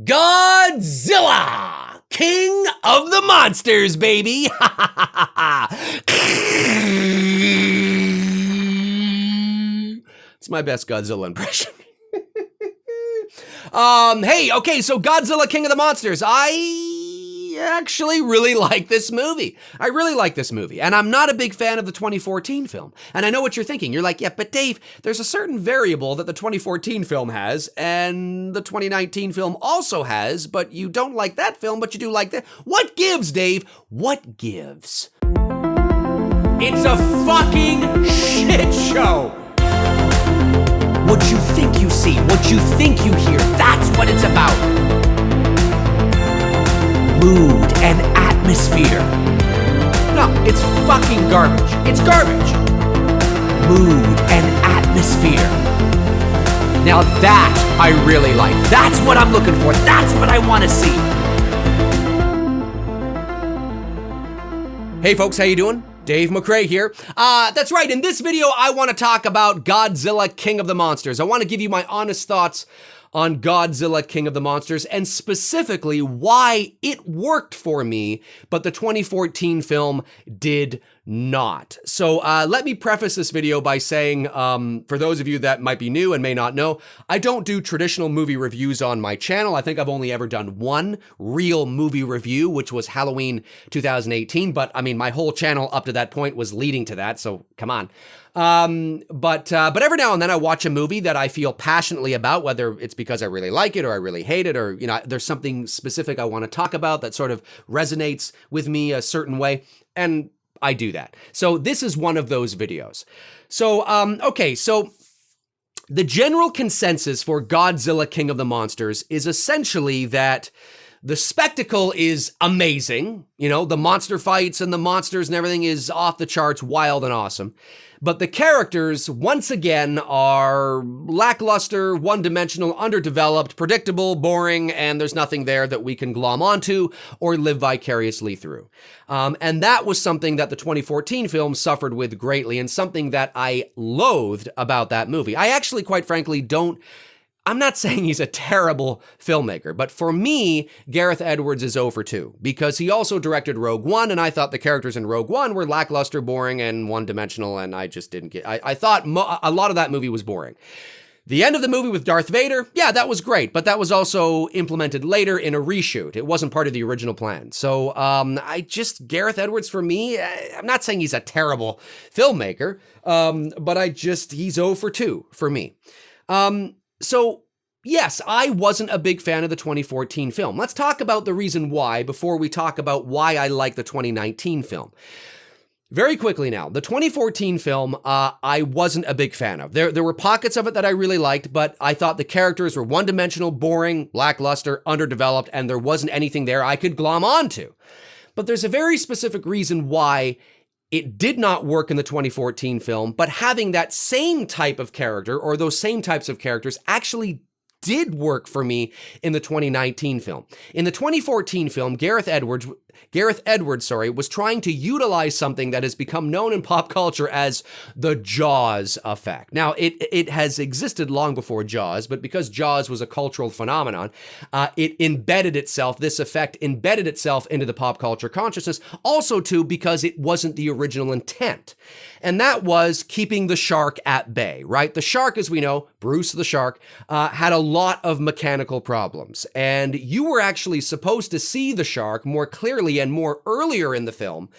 Godzilla, King of the Monsters, baby. It's my best Godzilla impression. So Godzilla, King of the Monsters. I actually really like this movie. And I'm not a big fan of the 2014 film. And I know what you're thinking. You're like, yeah, but Dave, there's a certain variable that the 2014 film has and the 2019 film also has, but you don't like that film, but you do like that. What gives, Dave? What gives? It's a fucking shit show. What you think you see, what you think you hear, that's what it's about. Mood and atmosphere. No, it's fucking garbage. It's garbage. Mood and atmosphere. Now that I really like. That's what I'm looking for. That's what I want to see. Hey folks, how you doing? Dave McRae here. That's right, in this video I want to talk about Godzilla, King of the Monsters. I want to give you my honest thoughts on Godzilla, King of the Monsters, and specifically why it worked for me, but the 2014 film did not. So let me preface this video by saying, for those of you that might be new and may not know, I don't do traditional movie reviews on my channel. I think I've only ever done one real movie review, which was Halloween 2018, but I mean, my whole channel up to that point was leading to that, so come on. But every now and then I watch a movie that I feel passionately about, whether it's because I really like it or I really hate it, or, you know, there's something specific I want to talk about that sort of resonates with me a certain way, and I do that. So this is one of those videos. So, so the general consensus for Godzilla, King of the Monsters is essentially that the spectacle is amazing. You know, the monster fights and the monsters and everything is off the charts, wild and awesome. But the characters, once again, are lackluster, one-dimensional, underdeveloped, predictable, boring, and there's nothing there that we can glom onto or live vicariously through. And that was something that the 2014 film suffered with greatly, and something that I loathed about that movie. I actually, quite frankly, I'm not saying he's a terrible filmmaker, but for me, Gareth Edwards is 0 for 2, because he also directed Rogue One, and I thought the characters in Rogue One were lackluster, boring, and one-dimensional, and I just didn't get, I thought a lot of that movie was boring. The end of the movie with Darth Vader, yeah, that was great, but that was also implemented later in a reshoot. It wasn't part of the original plan. So Gareth Edwards, for me, I'm not saying he's a terrible filmmaker, but he's 0 for 2 for me. So, yes, I wasn't a big fan of the 2014 film. Let's talk about the reason why before we talk about why I like the 2019 film. Very quickly now, the 2014 film, I wasn't a big fan of. There were pockets of it that I really liked, but I thought the characters were one-dimensional, boring, lackluster, underdeveloped, and there wasn't anything there I could glom onto. But there's a very specific reason why it did not work in the 2014 film, but having that same type of character, or those same types of characters, actually did work for me in the 2019 film. In the 2014 film, Gareth Edwards, was trying to utilize something that has become known in pop culture as the Jaws effect. Now, it has existed long before Jaws, but because Jaws was a cultural phenomenon, this effect embedded itself into the pop culture consciousness, also too because it wasn't the original intent. And that was keeping the shark at bay, right? The shark, as we know, Bruce the shark, had a lot of mechanical problems. And you were actually supposed to see the shark more clearly and more earlier in the film,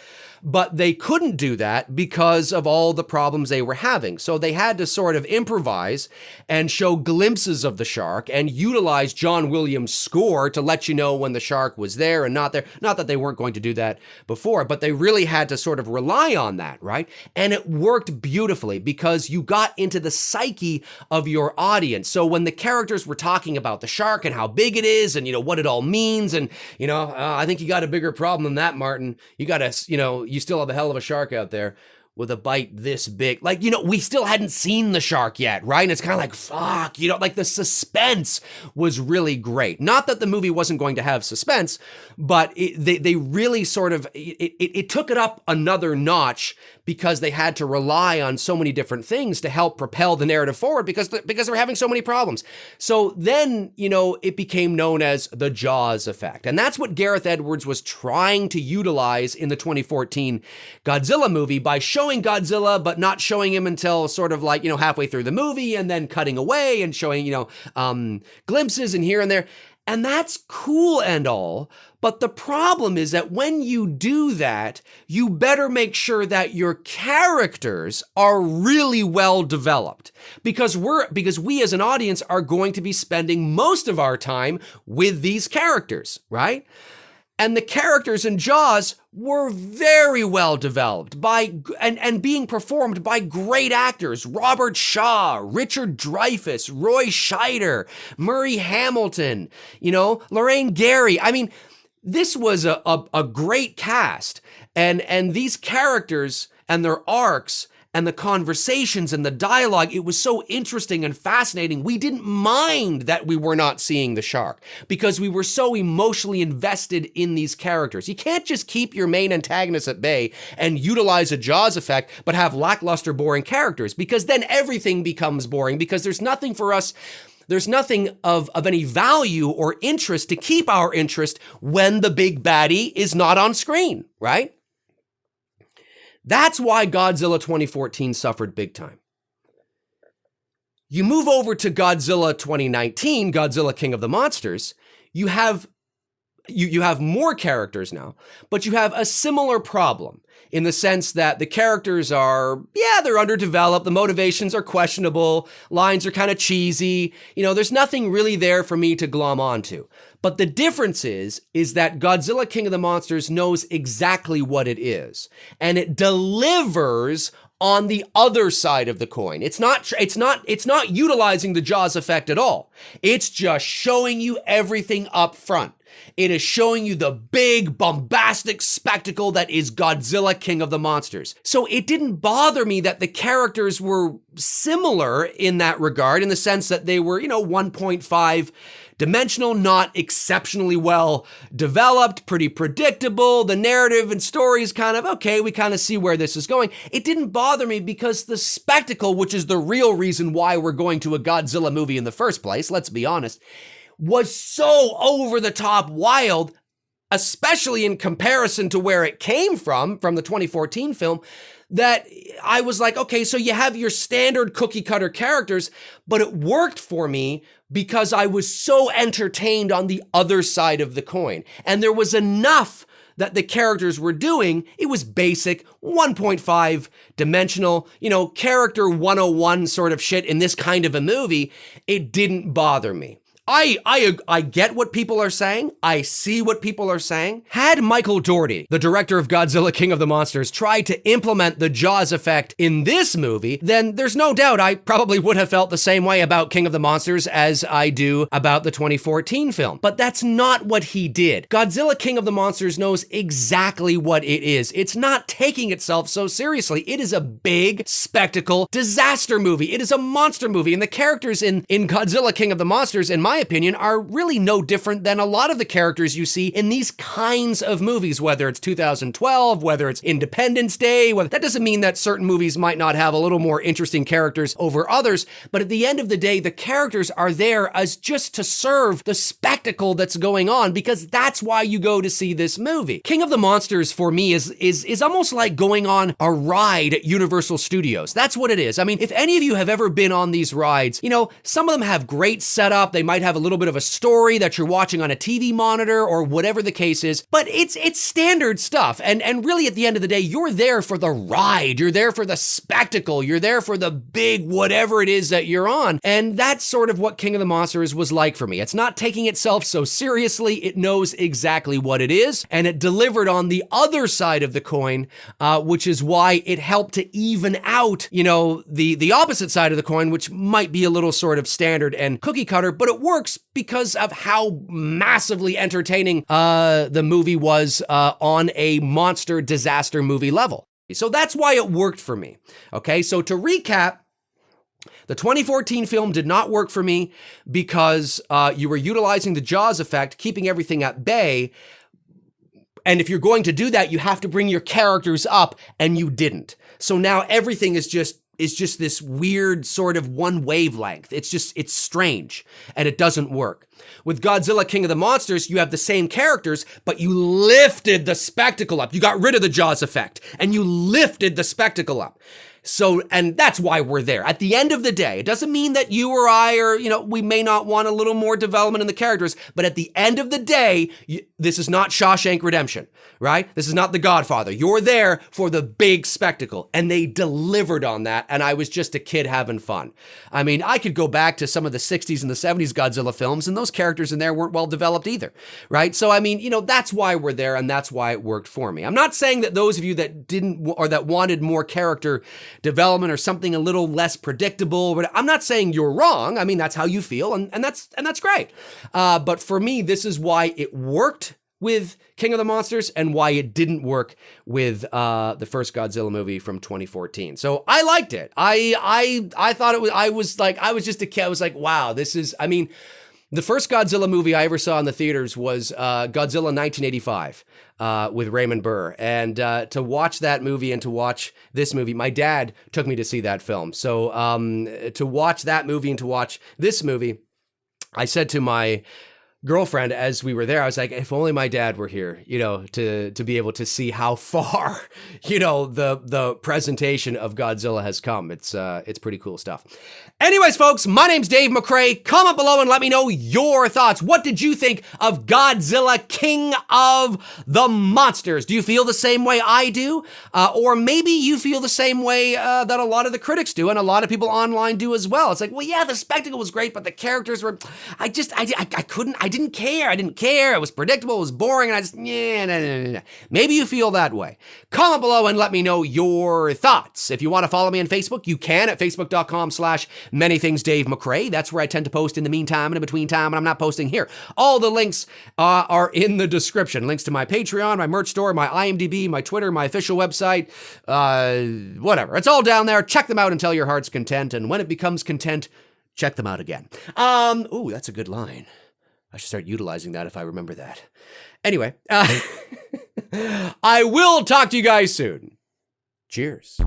but they couldn't do that because of all the problems they were having. So they had to sort of improvise and show glimpses of the shark and utilize John Williams' score to let you know when the shark was there and not there. Not that they weren't going to do that before, but they really had to sort of rely on that, right? And it worked beautifully because you got into the psyche of your audience. So when the characters were talking about the shark and how big it is and, you know, what it all means, and, you know, I think you got a bigger problem than that, Martin. You got to, you know, you still have a hell of a shark out there. with a bite this big. Like, you know, we still hadn't seen the shark yet, right? And it's kind of like, fuck, you know, like the suspense was really great. Not that the movie wasn't going to have suspense, but they really sort of, it took it up another notch because they had to rely on so many different things to help propel the narrative forward because they were having so many problems. So then, you know, it became known as the Jaws effect. And that's what Gareth Edwards was trying to utilize in the 2014 Godzilla movie by showing Godzilla, but not showing him until sort of like, you know, halfway through the movie and then cutting away and showing, you know, glimpses and here and there. And that's cool and all. But the problem is that when you do that, you better make sure that your characters are really well developed because we as an audience are going to be spending most of our time with these characters, right? And the characters in Jaws were very well developed and being performed by great actors. Robert Shaw, Richard Dreyfuss, Roy Scheider, Murray Hamilton, you know, Lorraine Gary. I mean, this was a great cast. And these characters and their arcs and the conversations and the dialogue, it was so interesting and fascinating. We didn't mind that we were not seeing the shark because we were so emotionally invested in these characters. You can't just keep your main antagonists at bay and utilize a Jaws effect, but have lackluster, boring characters because then everything becomes boring because there's nothing for us. There's nothing of any value or interest to keep our interest when the big baddie is not on screen, right? That's why Godzilla 2014 suffered big time. You move over to Godzilla 2019, Godzilla King of the Monsters, you have more characters now, but you have a similar problem in the sense that the characters are, they're underdeveloped, the motivations are questionable, lines are kind of cheesy, you know, there's nothing really there for me to glom onto. But the difference is that Godzilla King of the Monsters knows exactly what it is, and it delivers on the other side of the coin. It's not utilizing the Jaws effect at all. It's just showing you everything up front. It is showing you the big, bombastic spectacle that is Godzilla King of the Monsters. So it didn't bother me that the characters were similar in that regard, in the sense that they were, 1.5 dimensional, not exceptionally well developed, pretty predictable. The narrative and story is kind of, okay, we kind of see where this is going. It didn't bother me because the spectacle, which is the real reason why we're going to a Godzilla movie in the first place, let's be honest, was so over the top wild, especially in comparison to where it came from the 2014 film, that I was like, okay, so you have your standard cookie cutter characters, but it worked for me because I was so entertained on the other side of the coin. And there was enough that the characters were doing. It was basic 1.5 dimensional, character 101 sort of shit in this kind of a movie. It didn't bother me. I get what people are saying. I see what people are saying. Had Michael Dougherty, the director of Godzilla King of the Monsters, tried to implement the Jaws effect in this movie, then there's no doubt I probably would have felt the same way about King of the Monsters as I do about the 2014 film. But that's not what he did. Godzilla King of the Monsters knows exactly what it is. It's not taking itself so seriously. It is a big spectacle disaster movie. It is a monster movie. And the characters in Godzilla King of the Monsters, in my opinion, are really no different than a lot of the characters you see in these kinds of movies, whether it's 2012, whether it's Independence Day. That doesn't mean that certain movies might not have a little more interesting characters over others, but at the end of the day, the characters are there as just to serve the spectacle that's going on, because that's why you go to see this movie. King of the Monsters, for me, is almost like going on a ride at Universal Studios. That's what it is. I mean, if any of you have ever been on these rides, some of them have great setup. They might have a little bit of a story that you're watching on a TV monitor or whatever the case is, but it's standard stuff. And really at the end of the day, you're there for the ride. You're there for the spectacle. You're there for the big whatever it is that you're on. And that's sort of what King of the Monsters was like for me. It's not taking itself so seriously. It knows exactly what it is, and it delivered on the other side of the coin, which is why it helped to even out, the opposite side of the coin, which might be a little sort of standard and cookie cutter, but it works because of how massively entertaining the movie was on a monster disaster movie level. So that's why it worked for me. Okay, so to recap, the 2014 film did not work for me because you were utilizing the Jaws effect, keeping everything at bay. And if you're going to do that, you have to bring your characters up, and you didn't. So now everything is just this weird sort of one wavelength. It's strange, and it doesn't work. With Godzilla King of the Monsters, you have the same characters, but you lifted the spectacle up. You got rid of the Jaws effect, and you lifted the spectacle up. So, and that's why we're there. At the end of the day, it doesn't mean that you or I or, we may not want a little more development in the characters, but at the end of the day, this is not Shawshank Redemption, right? This is not The Godfather. You're there for the big spectacle, and they delivered on that, and I was just a kid having fun. I mean, I could go back to some of the 60s and the 70s Godzilla films, and those characters in there weren't well developed either, right? So, I mean, that's why we're there, and that's why it worked for me. I'm not saying that those of you that didn't or that wanted more character development or something a little less predictable, but I'm not saying you're wrong. I mean, that's how you feel, and that's great. But for me, this is why it worked with King of the Monsters and why it didn't work with the first Godzilla movie from 2014. So I liked it. I thought it was. I was just a kid. I was like, wow, this is. I mean, the first Godzilla movie I ever saw in the theaters was Godzilla 1985 with Raymond Burr. And to watch that movie and to watch this movie, my dad took me to see that film. So to watch that movie and to watch this movie, I said to my girlfriend as we were there, I was like, if only my dad were here, to be able to see how far, the presentation of Godzilla has come. It's pretty cool stuff. Anyways, folks, my name's Dave McRae. Comment below and let me know your thoughts. What did you think of Godzilla King of the Monsters? Do you feel the same way I do? Or maybe you feel the same way that a lot of the critics do and a lot of people online do as well. It's like, well, yeah, the spectacle was great, but the characters were, I didn't care. It was predictable. It was boring. And nah. Maybe you feel that way. Comment below and let me know your thoughts. If you want to follow me on Facebook, you can at facebook.com/manythingsdave McRae. That's where I tend to post in the meantime and in between time, and I'm not posting here. All the links are in the description. Links to my Patreon, my merch store, my IMDb, my Twitter, my official website, whatever. It's all down there. Check them out until your heart's content, and when it becomes content, check them out again. Ooh, that's a good line. I should start utilizing that if I remember that. Anyway, I will talk to you guys soon. Cheers.